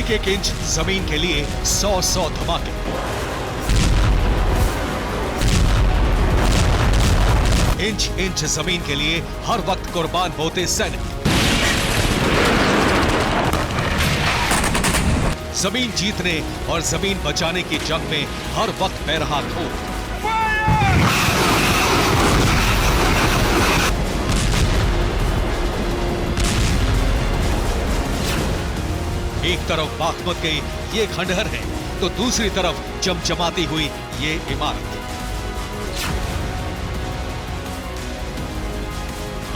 एक एक इंच जमीन के लिए 100 धमाके। इंच इंच जमीन के लिए हर वक्त कुर्बान होते सैनिक। जमीन जीतने और जमीन बचाने की जंग में हर वक्त बह रहा खून। एक तरफ बागमत के ये खंडहर है तो दूसरी तरफ चमचमाती हुई ये इमारत।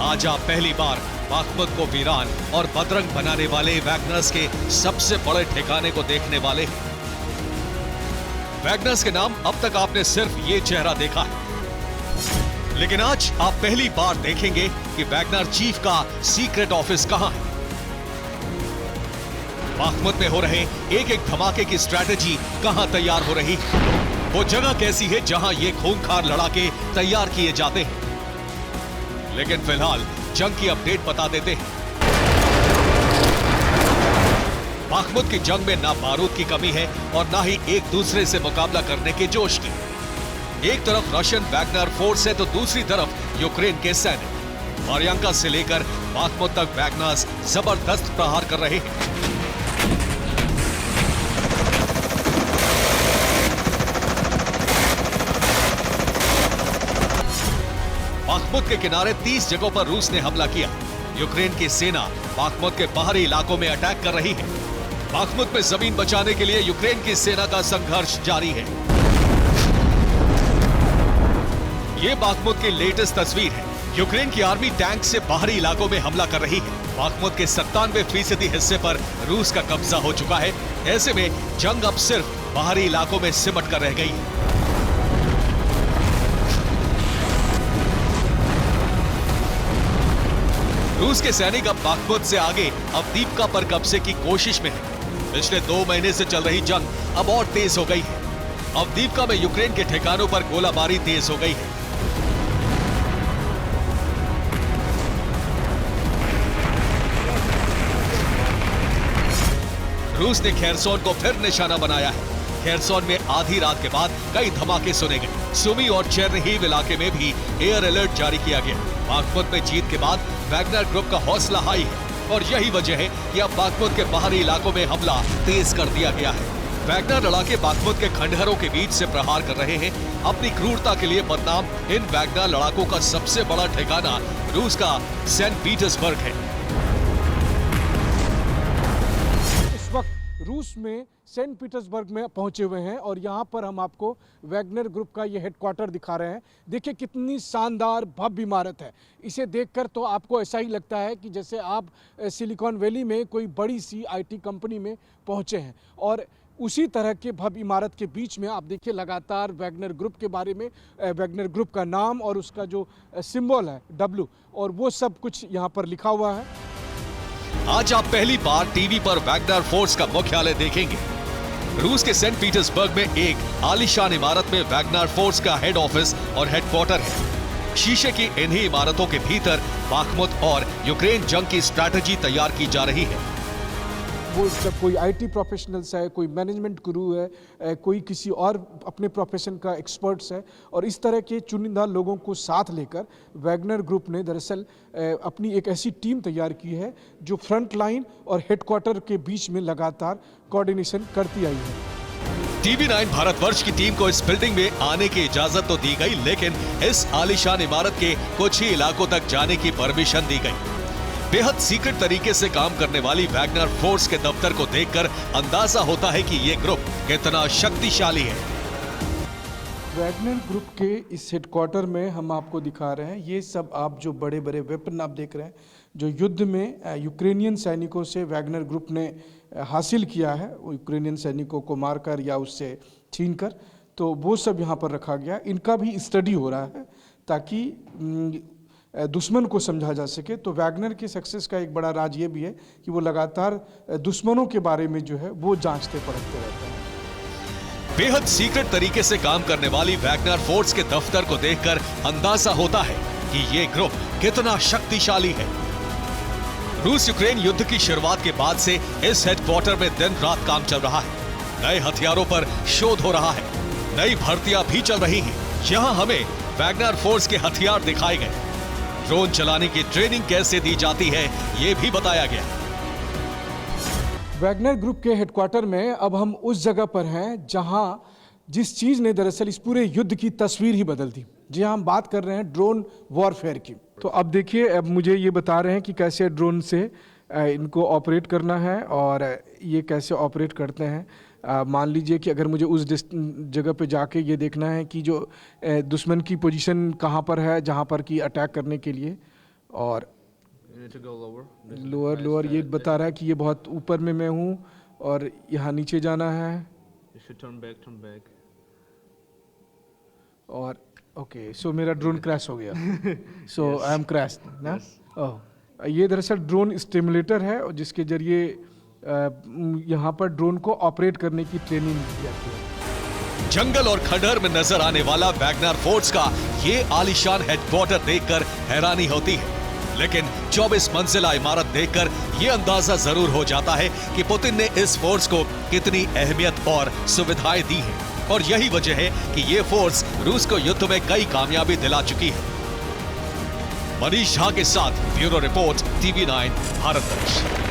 आज आप पहली बार बागमत को वीरान और बदरंग बनाने वाले वैगनर्स के सबसे बड़े ठिकाने को देखने वाले हैं। वैगनर्स के नाम अब तक आपने सिर्फ ये चेहरा देखा है, लेकिन आज आप पहली बार देखेंगे कि वैगनर चीफ का सीक्रेट ऑफिस कहां है। बागमत में हो रहे एक एक धमाके की स्ट्रैटेजी कहां तैयार हो रही है, वो जगह कैसी है जहां ये खूंखार लड़ाके तैयार किए जाते हैं। लेकिन फिलहाल जंग की अपडेट बता देते हैं। बागमत की जंग में ना बारूद की कमी है और ना ही एक दूसरे से मुकाबला करने के जोश की। एक तरफ रशियन वैगनर फोर्स है तो दूसरी तरफ यूक्रेन के सैनिक। मारियांका से लेकर बागमत तक वैगनर्स जबरदस्त प्रहार कर रहे हैं। बागमत के किनारे 30 जगहों पर रूस ने हमला किया। यूक्रेन की सेना बागमत के बाहरी इलाकों में अटैक कर रही है। बागमत में जमीन बचाने के लिए यूक्रेन की सेना का संघर्ष जारी है। ये बागमत की लेटेस्ट तस्वीर है। यूक्रेन की आर्मी टैंक से बाहरी इलाकों में हमला कर रही है। बागमत के 97% हिस्से पर रूस का कब्जा हो चुका है। ऐसे में जंग अब सिर्फ बाहरी इलाकों में सिमट कर रह गई है। रूस के सैनिक अब बागमत से आगे अवदीपका पर कब्जे की कोशिश में है। पिछले 2 महीने से चल रही जंग अब और तेज हो गई है। अवदीपका में यूक्रेन के ठिकानों पर गोलाबारी तेज हो गई है। रूस ने खेरसोन को फिर निशाना बनाया है। खेरसोन में आधी रात के बाद कई धमाके सुने गए। सुमी और चेरनिहिव इलाके में भी एयर अलर्ट जारी किया गया। बागमत में जीत के बाद वैगनर ग्रुप का हौसला हाई है और यही वजह है कि अब बागमत के बाहरी इलाकों में हमला तेज कर दिया गया है। वैगनर लड़ाके बागमत के खंडहरों के बीच से प्रहार कर रहे हैं। अपनी क्रूरता के लिए बदनाम इन वैगनर लड़ाकों का सबसे बड़ा ठिकाना रूस का सेंट पीटर्सबर्ग है। इस वक्त रूस में सेंट पीटर्सबर्ग में पहुंचे हुए हैं और यहाँ पर हम आपको वैगनर ग्रुप का ये हेडक्वार्टर दिखा रहे हैं। देखिए कितनी शानदार भव्य इमारत है। इसे देखकर तो आपको ऐसा ही लगता है कि जैसे आप सिलिकॉन वैली में कोई बड़ी सी IT कंपनी में पहुंचे हैं। और उसी तरह के भव्य इमारत के बीच में आप देखिए लगातार वैगनर ग्रुप के बारे में, वैगनर ग्रुप का नाम और उसका जो सिंबल है W, और वो सब कुछ यहाँ पर लिखा हुआ है। आज आप पहली बार टीवी पर वैगनर फोर्स का मुख्यालय देखेंगे। रूस के सेंट पीटर्सबर्ग में एक आलीशान इमारत में वैगनर फोर्स का हेड ऑफिस और हेडक्वार्टर है। शीशे की इन्हीं इमारतों के भीतर बागमत और यूक्रेन जंग की स्ट्रैटेजी तैयार की जा रही है। वो सब कोई IT प्रोफेशनल्स है, कोई मैनेजमेंट गुरु है, कोई किसी और अपने प्रोफेशन का एक्सपर्ट्स है, और इस तरह के चुनिंदा लोगों को साथ लेकर वैगनर ग्रुप ने दरअसल अपनी एक ऐसी टीम तैयार की है जो फ्रंट लाइन और हेडक्वार्टर के बीच में लगातार कोऑर्डिनेशन करती आई है। TV9 भारतवर्ष की टीम को इस बिल्डिंग में आने की इजाजत तो दी गई, लेकिन इस आलीशान इमारत के कुछ ही इलाकों तक जाने की परमिशन दी गई। बेहद सीक्रेट तरीके से काम करने वाली वैगनर फोर्स के दफ्तर को देखकर अंदाजा होता है कि ये ग्रुप कितना शक्तिशाली है। वैगनर ग्रुप के इस हेडक्वार्टर में हम आपको दिखा रहे हैं, ये सब आप जो बड़े बड़े वेपन आप देख रहे हैं जो युद्ध में यूक्रेनियन सैनिकों से वैगनर ग्रुप ने हासिल किया है, यूक्रेनियन सैनिकों को मारकर या उससे छीनकर, तो वो सब यहाँ पर रखा गया। इनका भी स्टडी हो रहा है ताकि दुश्मन को समझा जा सके। तो वैगनर के सक्सेस का एक बड़ा राज ये भी है कि वो लगातार दुश्मनों के बारे में जो है वो जांचते परखते रहते हैं। बेहद सीक्रेट तरीके से काम करने वाली वैगनर फोर्स के दफ्तर को देखकर अंदाजा होता है कि ये ग्रुप कितना शक्तिशाली है। रूस यूक्रेन युद्ध की शुरुआत के बाद से इस हेडक्वार्टर में दिन रात काम चल रहा है। नए हथियारों पर शोध हो रहा है, नई भर्तियां भी चल रही हैं। यहाँ हमें वैगनर फोर्स के हथियार दिखाए गए। ड्रोन चलाने की ट्रेनिंग कैसे दी जाती है, ये भी बताया गया। वैगनर ग्रुप के हेडक्वार्टर में अब हम उस जगह पर हैं जहां जिस चीज़ ने दरअसल इस पूरे युद्ध की तस्वीर ही बदल दी। जी हाँ, हम बात कर रहे हैं ड्रोन वॉरफेयर की। तो अब देखिए, अब मुझे ये बता रहे हैं कि कैसे ड्रोन से इनको ऑपरेट करना है और ये कैसे ऑपरेट करते हैं। मान लीजिए कि अगर मुझे उस जगह पे जाके ये देखना है कि जो दुश्मन की पोजीशन कहाँ पर है जहाँ पर कि अटैक करने के लिए, और लोअर ये बता रहा है कि ये बहुत ऊपर में मैं हूँ और यहाँ नीचे जाना है। turn back. और ओके, सो मेरा ड्रोन क्रैश हो गया। सो आई एम क्रैश ना। ओह, ये दरअसल ड्रोन स्टिमुलेटर है और जिसके जरिए यहाँ पर ड्रोन को ऑपरेट करने की ट्रेनिंग दी जाती है। जंगल और खंडहर में नजर आने वाला वैगनर फोर्स का ये आलीशान हेडक्वार्टर देखकर हैरानी होती है, लेकिन 24 मंजिला इमारत देखकर ये अंदाजा जरूर हो जाता है कि पुतिन ने इस फोर्स को कितनी अहमियत और सुविधाएं दी हैं। और यही वजह है कि ये फोर्स रूस को युद्ध में कई कामयाबी दिला चुकी है। मनीष झा के साथ ब्यूरो रिपोर्ट, TV9 भारत।